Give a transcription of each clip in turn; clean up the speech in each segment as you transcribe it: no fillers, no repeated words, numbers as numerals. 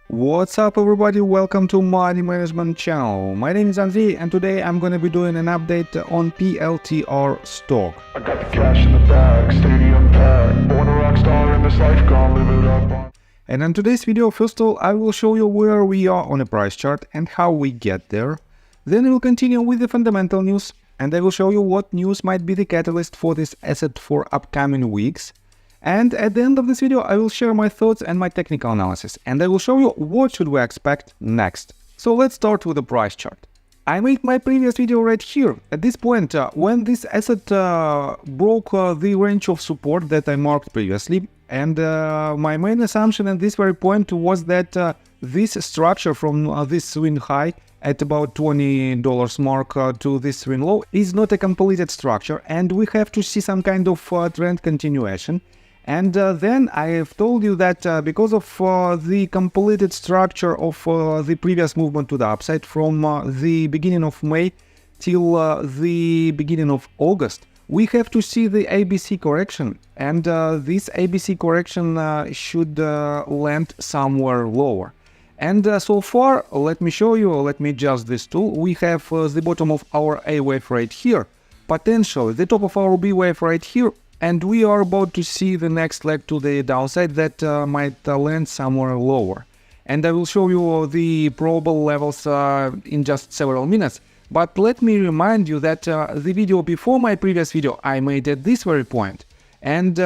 What's up everybody, welcome to Money Management channel. My name is Stanley and today I'm gonna be doing an update on PLTR stock. I got the cash in the bag, stadium packed, born a rock star in this life, gonna live it up. And in today's video, first of all, I will show you where we are on a price chart and how we get there. Then we will continue with the fundamental news and I will show you what news might be the catalyst for this asset for upcoming weeks. And at the end of this video, I will share my thoughts and my technical analysis, and I will show you what should we expect next. So let's start with the price chart. I made my previous video right here. At this point, when this asset broke the range of support that I marked previously, and my main assumption at this very point was that this structure from this swing high at about $20 mark to this swing low is not a completed structure, and we have to see some kind of trend continuation. And then I have told you that because of the completed structure of the previous movement to the upside from the beginning of May till the beginning of August, we have to see the ABC correction. And this ABC correction should land somewhere lower. And so far, let me show you, let me adjust this tool. We have the bottom of our A wave right here, potentially the top of our B wave right here. And we are about to see the next leg to the downside that might land somewhere lower. And I will show you the probable levels in just several minutes. But let me remind you that the video before my previous video I made at this very point. And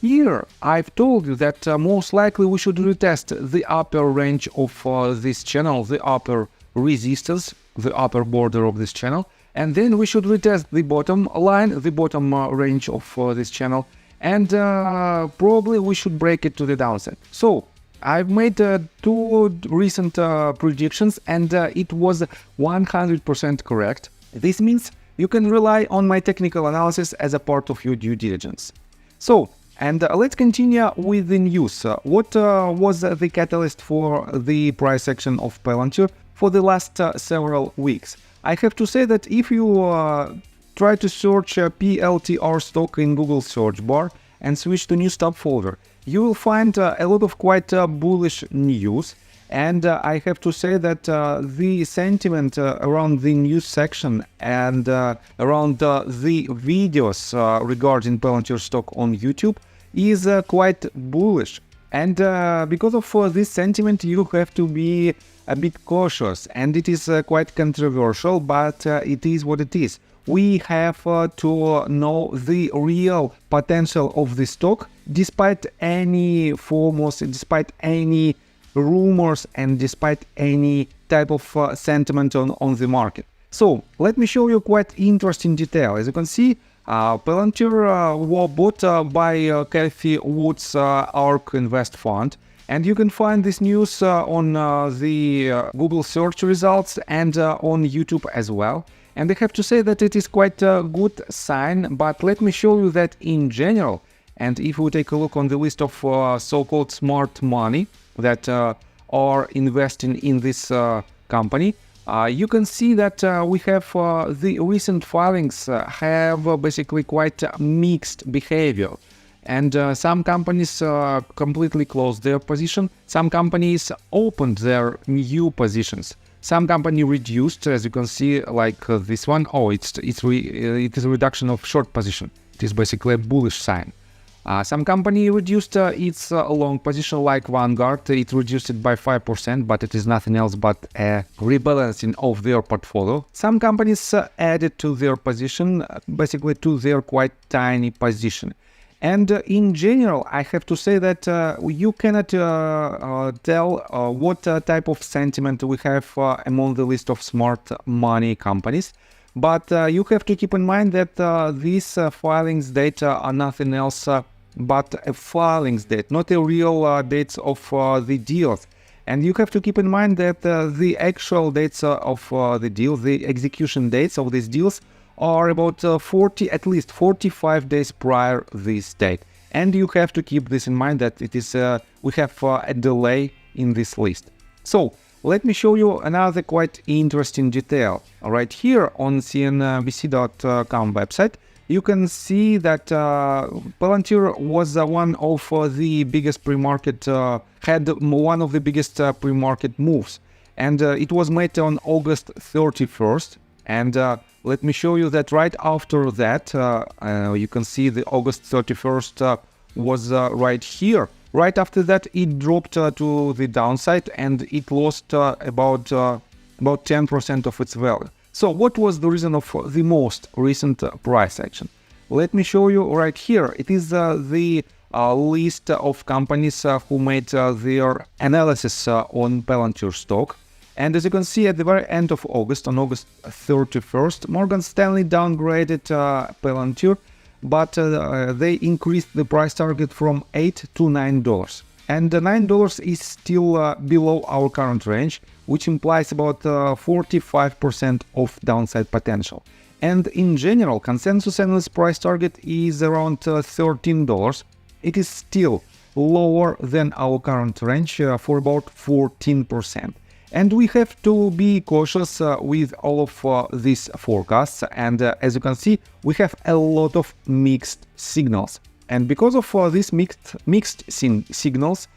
here I've told you that most likely we should retest the upper range of this channel, the upper resistance, the upper border of this channel. And then we should retest the bottom line, the bottom range of this channel, and probably we should break it to the downside. So I've made two recent predictions and it was 100% correct. This means you can rely on my technical analysis as a part of your due diligence. So, and let's continue with the news. What was the catalyst for the price action of Palantir for the last several weeks? I have to say that if you try to search PLTR stock in Google search bar and switch to news tab folder, you will find a lot of quite bullish news. And I have to say that the sentiment around the news section and around the videos regarding Palantir stock on YouTube is quite bullish. And because of this sentiment, you have to be a bit cautious, and it is quite controversial, but it is what it is. We have to know the real potential of the stock, despite any foremost, despite any rumors, and despite any type of sentiment on the market. So let me show you quite interesting detail. As you can see, Palantir was bought by Cathie Wood's ARK Invest Fund. And you can find this news on the Google search results and on YouTube as well. And I have to say that it is quite a good sign, but let me show you that in general, and if we take a look on the list of so-called smart money that are investing in this company, you can see that we have the recent filings have basically quite mixed behavior. And some companies completely closed their position. Some companies opened their new positions. Some company reduced, as you can see, like this one. Oh, it is a reduction of short position. It is basically a bullish sign. Some company reduced its long position, like Vanguard. It reduced it by 5%, but it is nothing else but a rebalancing of their portfolio. Some companies added to their position, basically to their quite tiny position. And in general, I have to say that you cannot tell what type of sentiment we have among the list of smart money companies. But you have to keep in mind that these filings data are nothing else but a filings date, not a real dates of the deals. And you have to keep in mind that the actual dates of the deals, the execution dates of these deals, are about at least 45 days prior this date. And you have to keep this in mind that it is we have a delay in this list. So let me show you another quite interesting detail. Right here on cnbc.com website, you can see that Palantir was one of the biggest pre-market, had one of the biggest pre-market moves. And it was made on August 31st. And let me show you that right after that, you can see the August 31st was right here. Right after that, it dropped to the downside and it lost about 10% of its value. So what was the reason of the most recent price action? Let me show you right here. It is the list of companies who made their analysis on Palantir stock. And as you can see, at the very end of August, on August 31st, Morgan Stanley downgraded Palantir, but they increased the price target from $8 to $9. And $9 is still below our current range, which implies about 45% of downside potential. And in general, consensus analyst price target is around $13. It is still lower than our current range for about 14%. And we have to be cautious with all of these forecasts. And as you can see, we have a lot of mixed signals. And because of these mixed signals,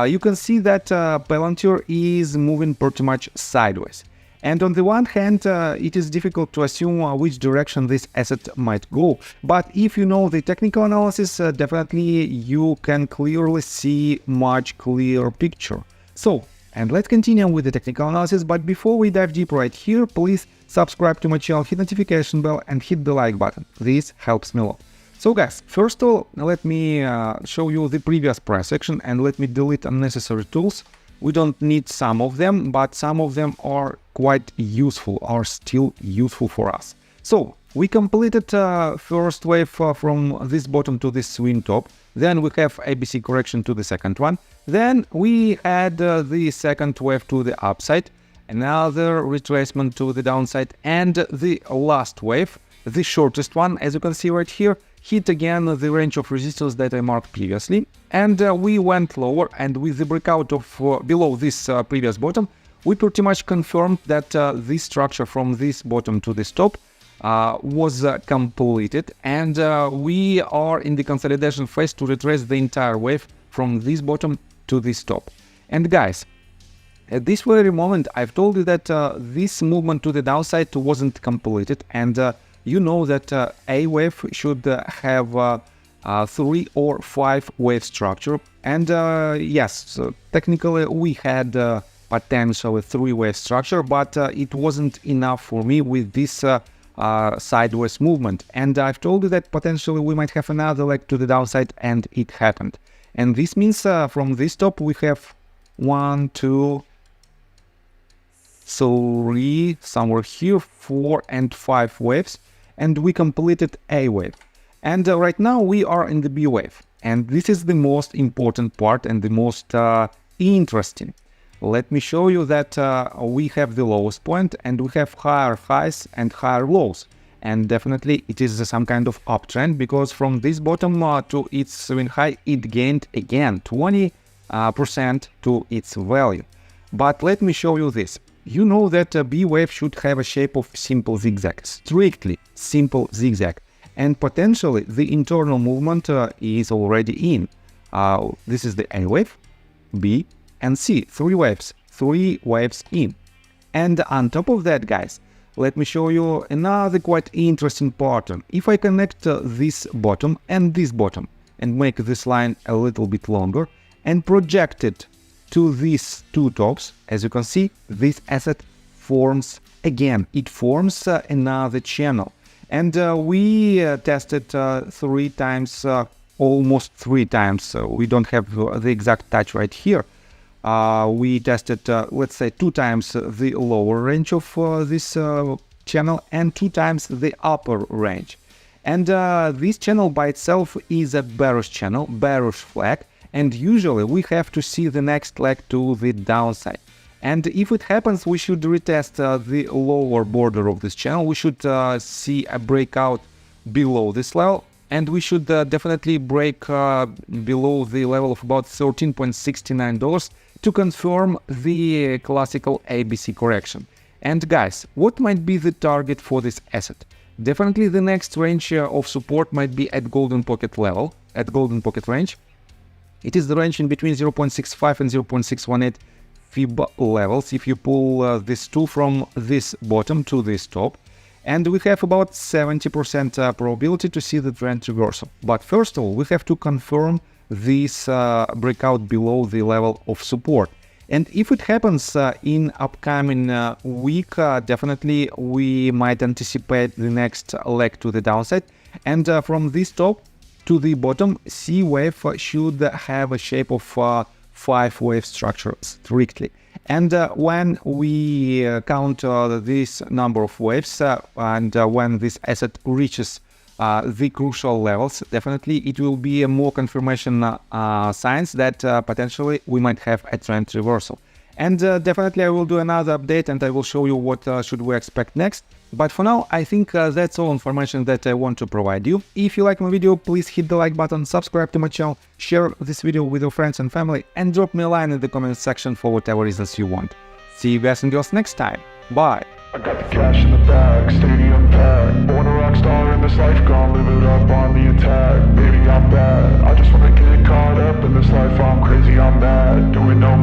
you can see that Palantir is moving pretty much sideways. And on the one hand, it is difficult to assume which direction this asset might go. But if you know the technical analysis, definitely you can clearly see much clearer picture. So, and let's continue with the technical analysis. But before we dive deep right here, please subscribe to my channel, hit notification bell and hit the like button. This helps me a lot. So guys, first of all, let me show you the previous price action and let me delete unnecessary tools. We don't need some of them, but some of them are quite useful, are still useful for us. So we completed first wave from this bottom to this swing top. Then we have ABC correction to the second one. Then we add the second wave to the upside, another retracement to the downside, and the last wave, the shortest one, as you can see right here, hit again the range of resistance that I marked previously. And we went lower, and with the breakout of below this previous bottom, we pretty much confirmed that this structure from this bottom to this top was completed, and we are in the consolidation phase to retrace the entire wave from this bottom to this top. And guys, at this very moment, I've told you that this movement to the downside wasn't completed, and you know that a wave should have 3 or 5 wave structure. And yes, so technically we had potential 3 wave structure, but it wasn't enough for me with this sideways movement. And I've told you that potentially we might have another leg to the downside, and it happened. And this means from this top we have 1, 2, 3, somewhere here, 4 and 5 waves, and we completed a wave. And right now we are in the B wave, and this is the most important part and the most interesting. Let me show you that we have the lowest point and we have higher highs and higher lows. And definitely it is some kind of uptrend, because from this bottom to its swing high, it gained again 20% to its value. But let me show you this. You know that a B wave should have a shape of simple zigzag, strictly simple zigzag. And potentially the internal movement is already in. This is the A wave, B, and C, 3 waves in. And on top of that, guys, let me show you another quite interesting pattern. If I connect this bottom and this bottom and make this line a little bit longer and project it to these 2 tops, as you can see, this asset forms again. It forms another channel. And we tested 3 times, almost 3 times. We don't have the exact touch right here. We tested, let's say, 2 times the lower range of this channel and 2 times the upper range. And this channel by itself is a bearish channel, bearish flag. And usually we have to see the next leg to the downside. And if it happens, we should retest the lower border of this channel. We should see a breakout below this level. And we should definitely break below the level of about $13.69 to confirm the classical ABC correction. And guys, what might be the target for this asset? Definitely the next range of support might be at golden pocket level, at golden pocket range. It is the range in between 0.65 and 0.618 fib levels if you pull this tool from this bottom to this top. And we have about 70% probability to see the trend reversal. But first of all, we have to confirm this breakout below the level of support. And if it happens in upcoming week, definitely we might anticipate the next leg to the downside. And from this top to the bottom, C wave should have a shape of 5-wave structure strictly. And when we count this number of waves and when this asset reaches the crucial levels, definitely it will be a more confirmation signs that potentially we might have a trend reversal. And definitely I will do another update and I will show you what should we expect next. But for now, I think that's all information that I want to provide you. If you like my video, please hit the like button, subscribe to my channel, share this video with your friends and family, and drop me a line in the comment section for whatever reasons you want. See you guys and girls next time. Bye! I got the cash in the bag, stadium packed. Born a rock star in this life, gonna live it up on the attack. Baby, I'm bad, I just wanna get caught up in this life, I'm crazy, I'm mad. Doing no